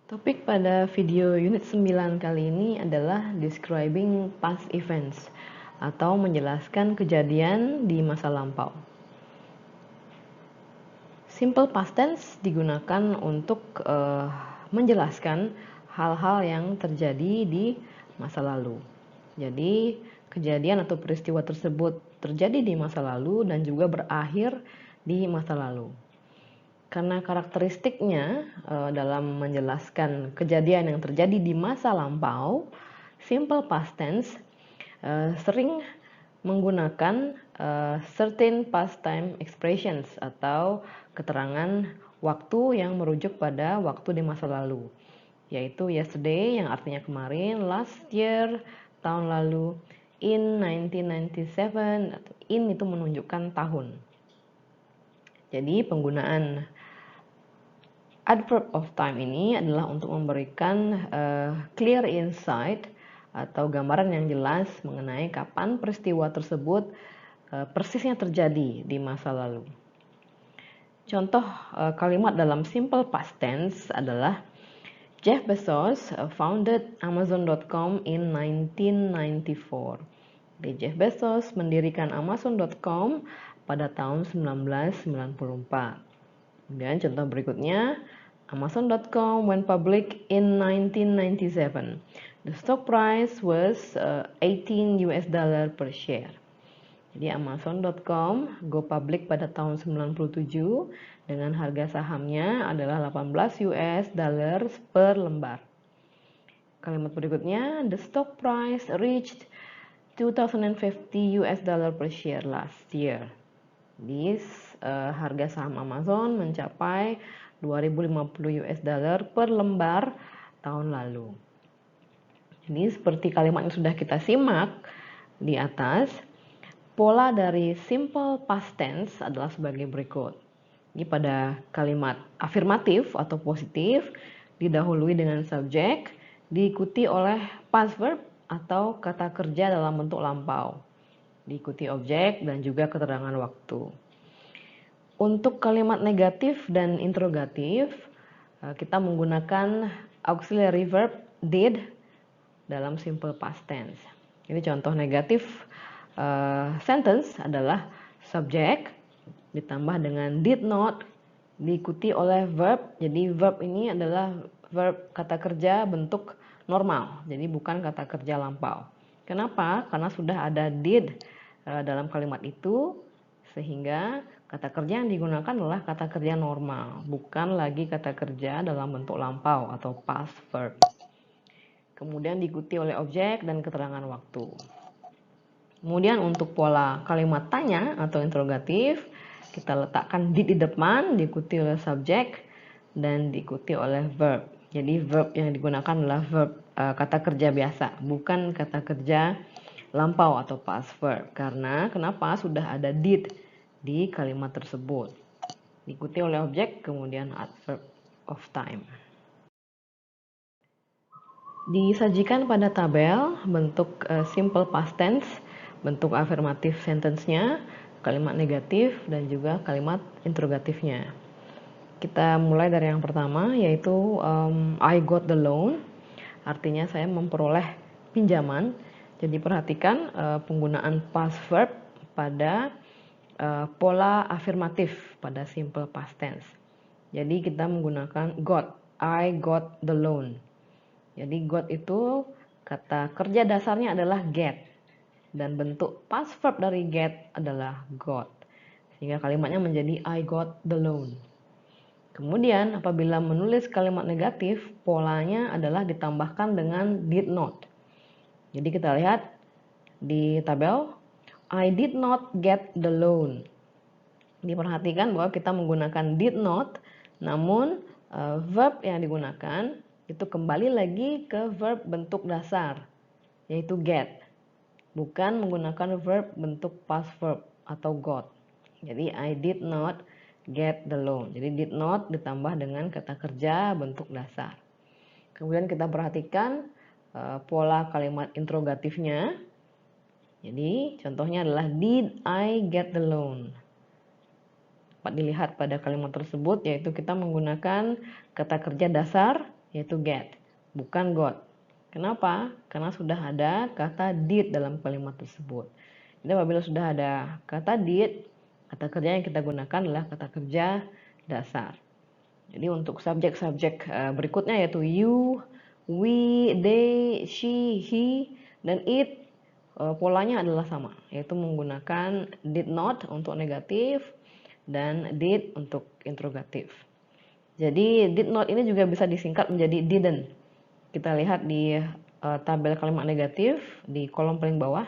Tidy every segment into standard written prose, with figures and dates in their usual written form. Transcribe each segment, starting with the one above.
Topik pada video unit 9 kali ini adalah describing past events atau menjelaskan kejadian di masa lampau. Simple past tense digunakan untuk menjelaskan hal-hal yang terjadi di masa lalu. Jadi, kejadian atau peristiwa tersebut terjadi di masa lalu dan juga berakhir di masa lalu. Karena karakteristiknya dalam menjelaskan kejadian yang terjadi di masa lampau, simple past tense sering menggunakan certain past time expressions atau keterangan waktu yang merujuk pada waktu di masa lalu, yaitu yesterday yang artinya kemarin, last year tahun lalu, in 1997 atau in itu menunjukkan tahun. Jadi penggunaan adverb of time ini adalah untuk memberikan clear insight atau gambaran yang jelas mengenai kapan peristiwa tersebut persisnya terjadi di masa lalu. Contoh kalimat dalam simple past tense adalah Jeff Bezos founded Amazon.com in 1994. Jadi Jeff Bezos mendirikan Amazon.com pada tahun 1994. Kemudian contoh berikutnya, Amazon.com went public in 1997. The stock price was $18 per share. Jadi Amazon.com go public pada tahun 97 dengan harga sahamnya adalah $18 per lembar. Kalimat berikutnya, the stock price reached $2050 per share last year. Jadi harga saham Amazon mencapai $2050 per lembar tahun lalu. Jadi seperti kalimat yang sudah kita simak di atas, pola dari simple past tense adalah sebagai berikut. Jadi pada kalimat afirmatif atau positif didahului dengan subjek, diikuti oleh past verb atau kata kerja dalam bentuk lampau, diikuti objek dan juga keterangan waktu. Untuk kalimat negatif dan interrogatif, kita menggunakan auxiliary verb did dalam simple past tense. Ini contoh negatif sentence adalah subjek ditambah dengan did not diikuti oleh verb. Jadi verb ini adalah verb kata kerja bentuk normal, jadi bukan kata kerja lampau. Kenapa? Karena sudah ada did dalam kalimat itu, sehingga kata kerja yang digunakan adalah kata kerja normal, bukan lagi kata kerja dalam bentuk lampau atau past verb. Kemudian diikuti oleh objek dan keterangan waktu. Kemudian untuk pola kalimat tanya atau interrogatif, kita letakkan did di depan, diikuti oleh subjek dan diikuti oleh verb. Jadi verb yang digunakan adalah verb kata kerja biasa, bukan kata kerja lampau atau past verb. Karena kenapa? Sudah ada did di kalimat tersebut. Diikuti oleh objek, kemudian adverb of time. Disajikan pada tabel bentuk simple past tense, bentuk afirmatif sentence-nya, kalimat negatif, dan juga kalimat interrogatifnya. Kita mulai dari yang pertama, yaitu I got the loan, artinya saya memperoleh pinjaman. Jadi perhatikan penggunaan past verb pada pola afirmatif pada simple past tense. Jadi kita menggunakan got, I got the loan. Jadi got itu kata kerja dasarnya adalah get dan bentuk past verb dari get adalah got, sehingga kalimatnya menjadi I got the loan. Kemudian apabila menulis kalimat negatif, polanya adalah ditambahkan dengan did not. Jadi kita lihat di tabel, I did not get the loan. Diperhatikan bahwa kita menggunakan did not, namun verb yang digunakan itu kembali lagi ke verb bentuk dasar, yaitu get, bukan menggunakan verb bentuk past verb atau got. Jadi I did not get the loan. Jadi did not ditambah dengan kata kerja bentuk dasar. Kemudian kita perhatikan pola kalimat interrogatifnya. Jadi contohnya adalah did I get the loan. Dapat dilihat pada kalimat tersebut, yaitu kita menggunakan kata kerja dasar, yaitu get, bukan got. Kenapa? Karena sudah ada kata did dalam kalimat tersebut. Jadi apabila sudah ada kata did, kata kerja yang kita gunakan adalah kata kerja dasar. Jadi untuk subjek-subjek berikutnya yaitu you, we, they, she, he, dan it, polanya adalah sama, yaitu menggunakan did not untuk negatif dan did untuk interrogatif. Jadi did not ini juga bisa disingkat menjadi didn't. Kita lihat di tabel kalimat negatif di kolom paling bawah.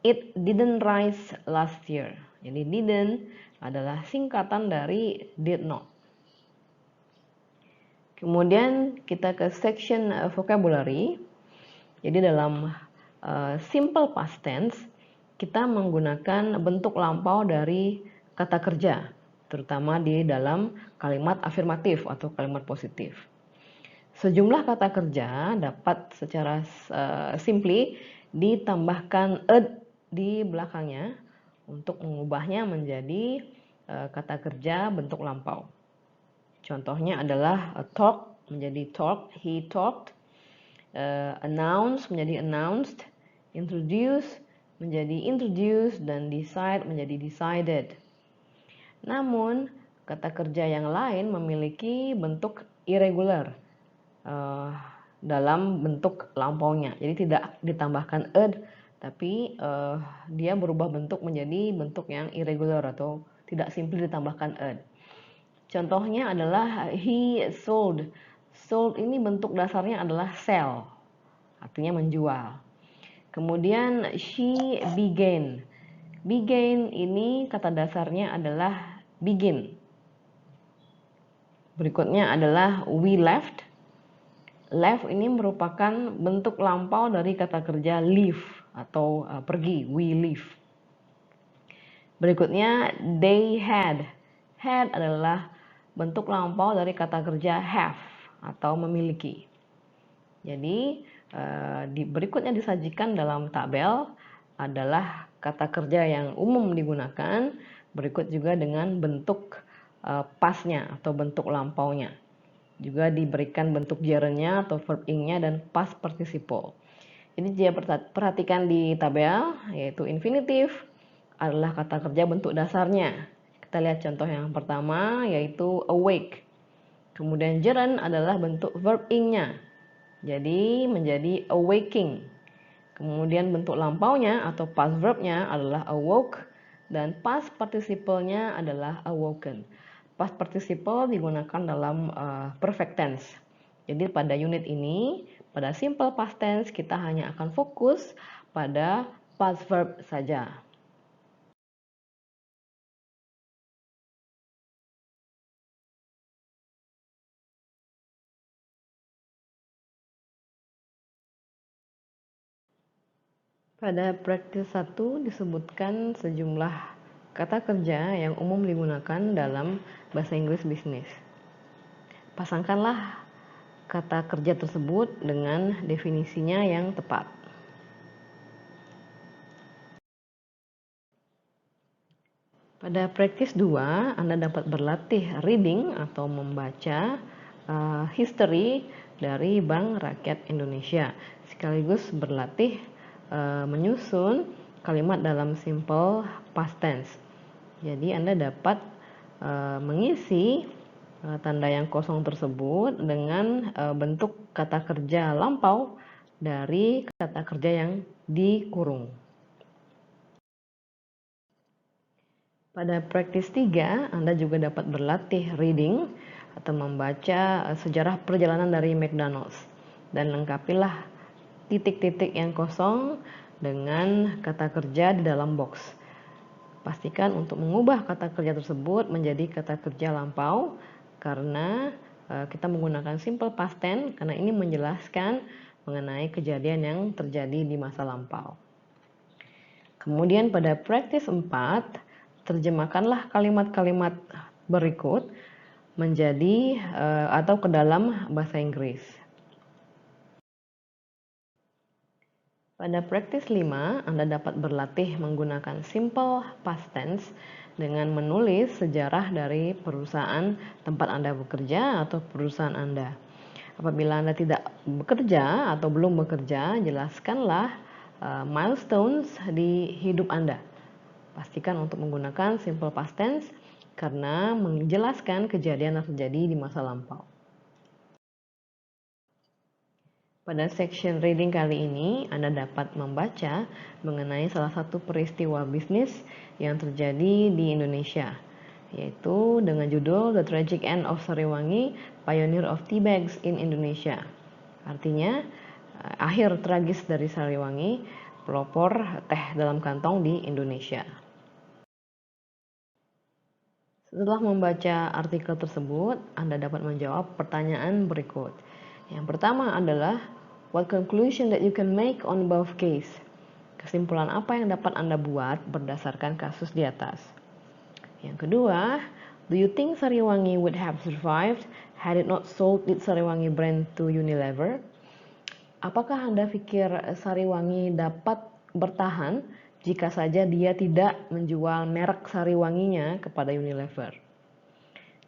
It didn't rise last year. Jadi didn't adalah singkatan dari did not. Kemudian kita ke section vocabulary. Jadi dalam simple past tense kita menggunakan bentuk lampau dari kata kerja, terutama di dalam kalimat afirmatif atau kalimat positif. Sejumlah kata kerja dapat secara simply ditambahkan ed di belakangnya untuk mengubahnya menjadi kata kerja bentuk lampau. Contohnya adalah talk menjadi talked, he talked, announce menjadi announced, introduce menjadi introduced, dan decide menjadi decided. Namun, kata kerja yang lain memiliki bentuk irregular dalam bentuk lampaunya. Jadi tidak ditambahkan ed, tapi dia berubah bentuk menjadi bentuk yang irregular atau tidak simply ditambahkan ed. Contohnya adalah he sold. Sold ini bentuk dasarnya adalah sell, artinya menjual. Kemudian she began. Began ini kata dasarnya adalah begin. Berikutnya adalah we left. Left ini merupakan bentuk lampau dari kata kerja leave atau pergi, we leave. Berikutnya they had. Had adalah bentuk lampau dari kata kerja have atau memiliki. Jadi berikutnya disajikan dalam tabel adalah kata kerja yang umum digunakan, berikut juga dengan bentuk pastnya atau bentuk lampaunya. Juga diberikan bentuk gerundnya atau verb ing-nya dan past participle. Ini dia perhatikan di tabel, yaitu infinitive adalah kata kerja bentuk dasarnya. Kita lihat contoh yang pertama, yaitu awake. Kemudian gerund adalah bentuk verb ing-nya, jadi menjadi awaking. Kemudian bentuk lampaunya atau past verbnya adalah awoke, dan past participle-nya adalah awoken. Past participle digunakan dalam perfect tense. Jadi pada unit ini, pada simple past tense kita hanya akan fokus pada past verb saja. Pada praktis 1 disebutkan sejumlah kata kerja yang umum digunakan dalam bahasa Inggris bisnis. Pasangkanlah kata kerja tersebut dengan definisinya yang tepat. Pada praktis 2, Anda dapat berlatih reading atau membaca history dari Bank Rakyat Indonesia, sekaligus berlatih menyusun kalimat dalam simple past tense. Jadi Anda dapat mengisi tanda yang kosong tersebut dengan bentuk kata kerja lampau dari kata kerja yang dikurung. Pada praktis 3, Anda juga dapat berlatih reading atau membaca sejarah perjalanan dari McDonald's, dan lengkapilah titik-titik yang kosong dengan kata kerja di dalam box. Pastikan untuk mengubah kata kerja tersebut menjadi kata kerja lampau karena kita menggunakan simple past tense karena ini menjelaskan mengenai kejadian yang terjadi di masa lampau. Kemudian pada praktis 4, terjemahkanlah kalimat-kalimat berikut menjadi atau ke dalam bahasa Inggris. Pada praktis 5, Anda dapat berlatih menggunakan simple past tense dengan menulis sejarah dari perusahaan tempat Anda bekerja atau perusahaan Anda. Apabila Anda tidak bekerja atau belum bekerja, jelaskanlah milestones di hidup Anda. Pastikan untuk menggunakan simple past tense karena menjelaskan kejadian yang terjadi di masa lampau. Pada section reading kali ini, Anda dapat membaca mengenai salah satu peristiwa bisnis yang terjadi di Indonesia, yaitu dengan judul The Tragic End of Sariwangi, Pioneer of Tea Bags in Indonesia. Artinya, akhir tragis dari Sariwangi, pelopor teh dalam kantong di Indonesia. Setelah membaca artikel tersebut, Anda dapat menjawab pertanyaan berikut. Yang pertama adalah, what conclusion that you can make on above case? Kesimpulan apa yang dapat Anda buat berdasarkan kasus di atas? Yang kedua, do you think Sariwangi would have survived had it not sold its Sariwangi brand to Unilever? Apakah Anda pikir Sariwangi dapat bertahan jika saja dia tidak menjual merek Sariwanginya kepada Unilever?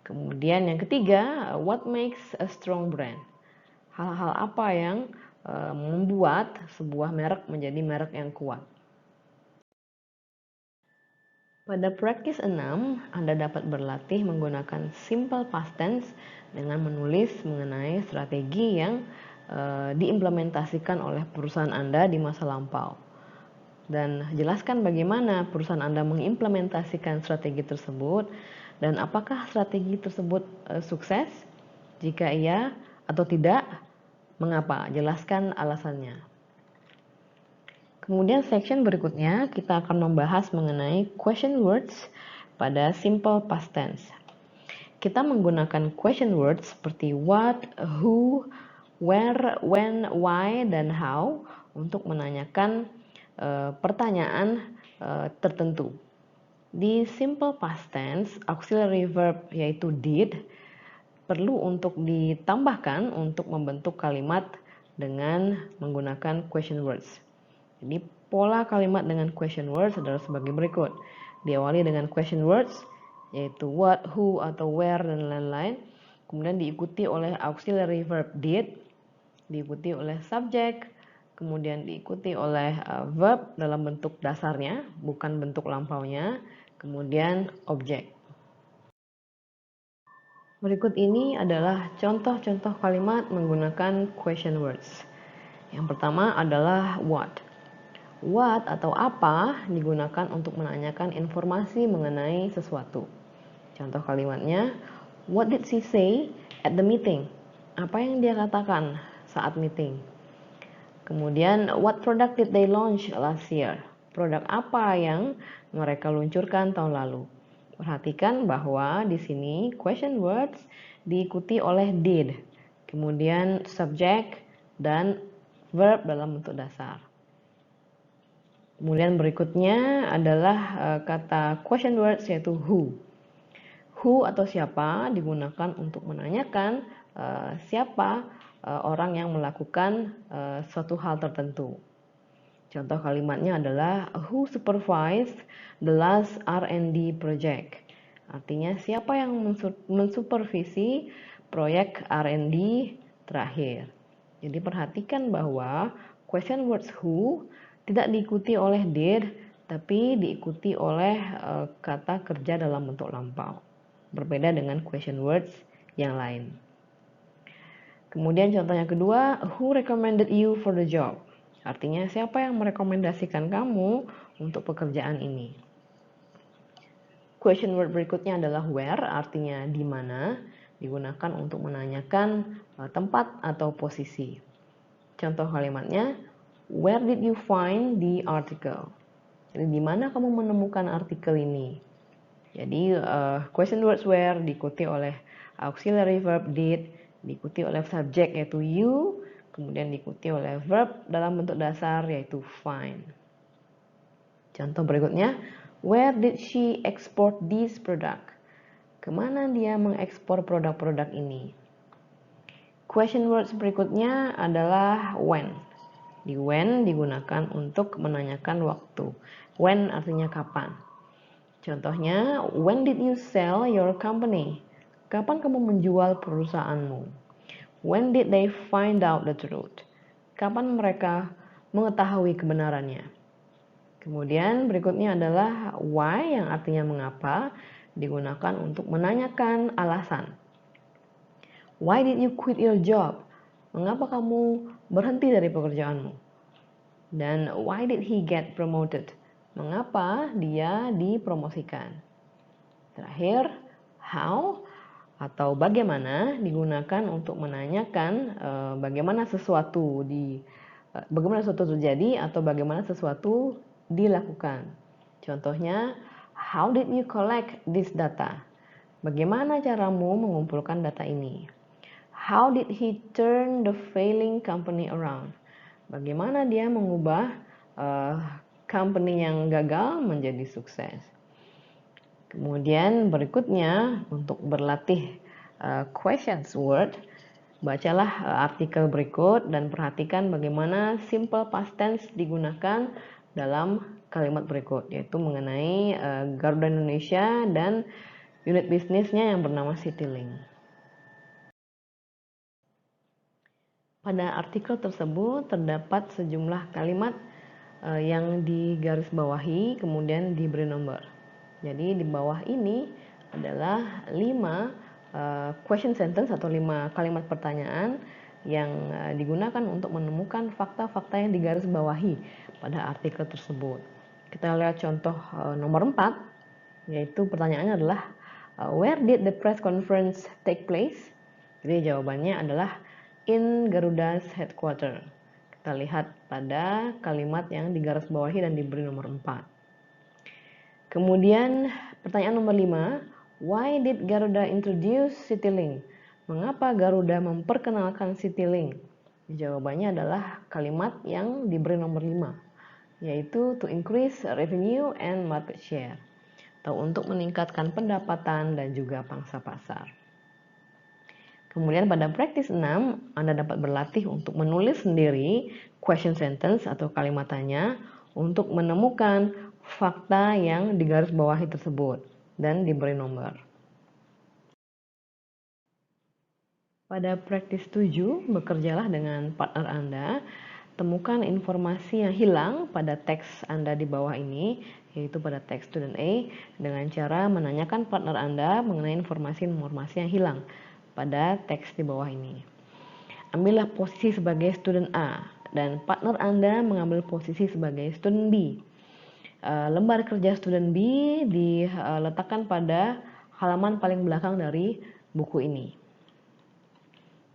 Kemudian yang ketiga, what makes a strong brand? Hal-hal apa yang membuat sebuah merek menjadi merek yang kuat? Pada practice 6, Anda dapat berlatih menggunakan simple past tense dengan menulis mengenai strategi yang diimplementasikan oleh perusahaan Anda di masa lampau. Dan jelaskan bagaimana perusahaan Anda mengimplementasikan strategi tersebut dan apakah strategi tersebut sukses? Jika iya atau tidak, mengapa? Jelaskan alasannya. Kemudian section berikutnya kita akan membahas mengenai question words pada simple past tense. Kita menggunakan question words seperti what, who, where, when, why, dan how untuk menanyakan pertanyaan tertentu. Di simple past tense, auxiliary verb yaitu did perlu untuk ditambahkan untuk membentuk kalimat dengan menggunakan question words. Jadi pola kalimat dengan question words adalah sebagai berikut. Diawali dengan question words yaitu what, who, atau where, dan lain-lain. Kemudian diikuti oleh auxiliary verb did, diikuti oleh subject, kemudian diikuti oleh verb dalam bentuk dasarnya, bukan bentuk lampaunya, kemudian objek. Berikut ini adalah contoh-contoh kalimat menggunakan question words. Yang pertama adalah what. What atau apa digunakan untuk menanyakan informasi mengenai sesuatu. Contoh kalimatnya, what did she say at the meeting? Apa yang dia katakan saat meeting? Kemudian, what product did they launch last year? Produk apa yang mereka luncurkan tahun lalu? Perhatikan bahwa di sini question words diikuti oleh did, kemudian subject dan verb dalam bentuk dasar. Kemudian berikutnya adalah kata question words yaitu who. Who atau siapa digunakan untuk menanyakan siapa orang yang melakukan suatu hal tertentu. Contoh kalimatnya adalah who supervised the last R&D project. Artinya siapa yang mensupervisi proyek R&D terakhir. Jadi perhatikan bahwa question words who tidak diikuti oleh did, tapi diikuti oleh kata kerja dalam bentuk lampau. Berbeda dengan question words yang lain. Kemudian contoh yang kedua, who recommended you for the job? Artinya siapa yang merekomendasikan kamu untuk pekerjaan ini? Question word berikutnya adalah where, artinya di mana, digunakan untuk menanyakan tempat atau posisi. Contoh kalimatnya, where did you find the article? Jadi di mana kamu menemukan artikel ini? Jadi question words where diikuti oleh auxiliary verb did, diikuti oleh subject yaitu you, kemudian diikuti oleh verb dalam bentuk dasar yaitu find. Contoh berikutnya, where did she export this product? Kemana dia mengekspor produk-produk ini? Question words berikutnya adalah when. Di when digunakan untuk menanyakan waktu. When artinya kapan. Contohnya, when did you sell your company? Kapan kamu menjual perusahaanmu? When did they find out the truth? Kapan mereka mengetahui kebenarannya? Kemudian berikutnya adalah why yang artinya mengapa, digunakan untuk menanyakan alasan. Why did you quit your job? Mengapa kamu berhenti dari pekerjaanmu? Dan why did he get promoted? Mengapa dia dipromosikan? Terakhir, how atau bagaimana digunakan untuk menanyakan bagaimana sesuatu terjadi atau bagaimana sesuatu dilakukan. Contohnya, how did you collect this data? Bagaimana caramu mengumpulkan data ini? How did he turn the failing company around? Bagaimana dia mengubah company yang gagal menjadi sukses? Kemudian berikutnya untuk berlatih questions word, bacalah artikel berikut dan perhatikan bagaimana simple past tense digunakan dalam kalimat berikut, yaitu mengenai Garuda Indonesia dan unit bisnisnya yang bernama Citylink. Pada artikel tersebut terdapat sejumlah kalimat yang digarisbawahi kemudian diberi nomor. Jadi di bawah ini adalah 5 question sentence atau 5 kalimat pertanyaan yang digunakan untuk menemukan fakta-fakta yang digarisbawahi pada artikel tersebut. Kita lihat contoh nomor 4, yaitu pertanyaannya adalah where did the press conference take place? Jadi jawabannya adalah in Garuda's headquarters. Kita lihat pada kalimat yang digarisbawahi dan diberi nomor 4. Kemudian pertanyaan nomor 5, why did Garuda introduce Citylink? Mengapa Garuda memperkenalkan Citylink? Jawabannya adalah kalimat yang diberi nomor 5, yaitu to increase revenue and market share, atau untuk meningkatkan pendapatan dan juga pangsa pasar. Kemudian pada praktis 6, Anda dapat berlatih untuk menulis sendiri question sentence atau kalimat tanya untuk menemukan fakta yang digarisbawahi tersebut dan diberi nomor. Pada praktis 7, bekerjalah dengan partner Anda. Temukan informasi yang hilang pada teks Anda di bawah ini, yaitu pada teks student A, dengan cara menanyakan partner Anda mengenai informasi-informasi yang hilang pada teks di bawah ini. Ambillah posisi sebagai student A dan partner Anda mengambil posisi sebagai student B. Lembar kerja student B diletakkan pada halaman paling belakang dari buku ini.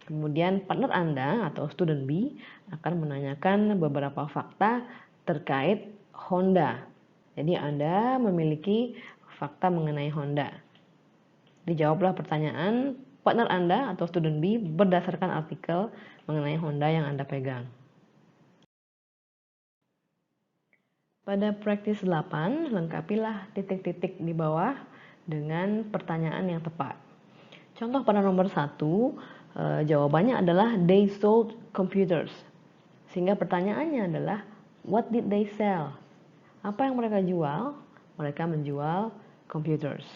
Kemudian partner Anda atau student B akan menanyakan beberapa fakta terkait Honda. Jadi Anda memiliki fakta mengenai Honda. Dijawablah pertanyaan partner Anda atau student B berdasarkan artikel mengenai Honda yang Anda pegang. Pada praktis 8, lengkapilah titik-titik di bawah dengan pertanyaan yang tepat. Contoh pada nomor 1, jawabannya adalah they sold computers. Sehingga pertanyaannya adalah what did they sell? Apa yang mereka jual? Mereka menjual computers.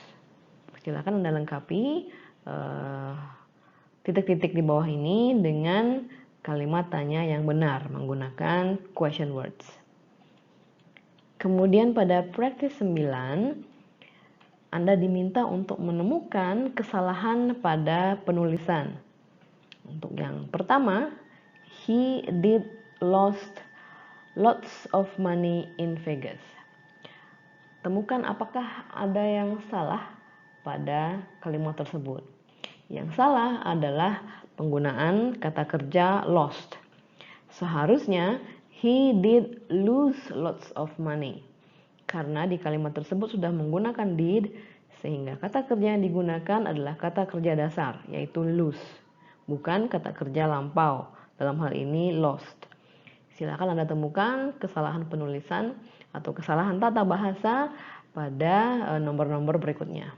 Silakan Anda lengkapi titik-titik di bawah ini dengan kalimat tanya yang benar menggunakan question words. Kemudian pada praktis 9, Anda diminta untuk menemukan kesalahan pada penulisan. Untuk yang pertama, he did lost lots of money in Vegas. Temukan apakah ada yang salah pada kalimat tersebut. Yang salah adalah penggunaan kata kerja lost. Seharusnya he did lose lots of money. Karena di kalimat tersebut sudah menggunakan did, sehingga kata kerja yang digunakan adalah kata kerja dasar, yaitu lose, bukan kata kerja lampau, dalam hal ini lost. Silakan Anda temukan kesalahan penulisan atau kesalahan tata bahasa pada nomor-nomor berikutnya.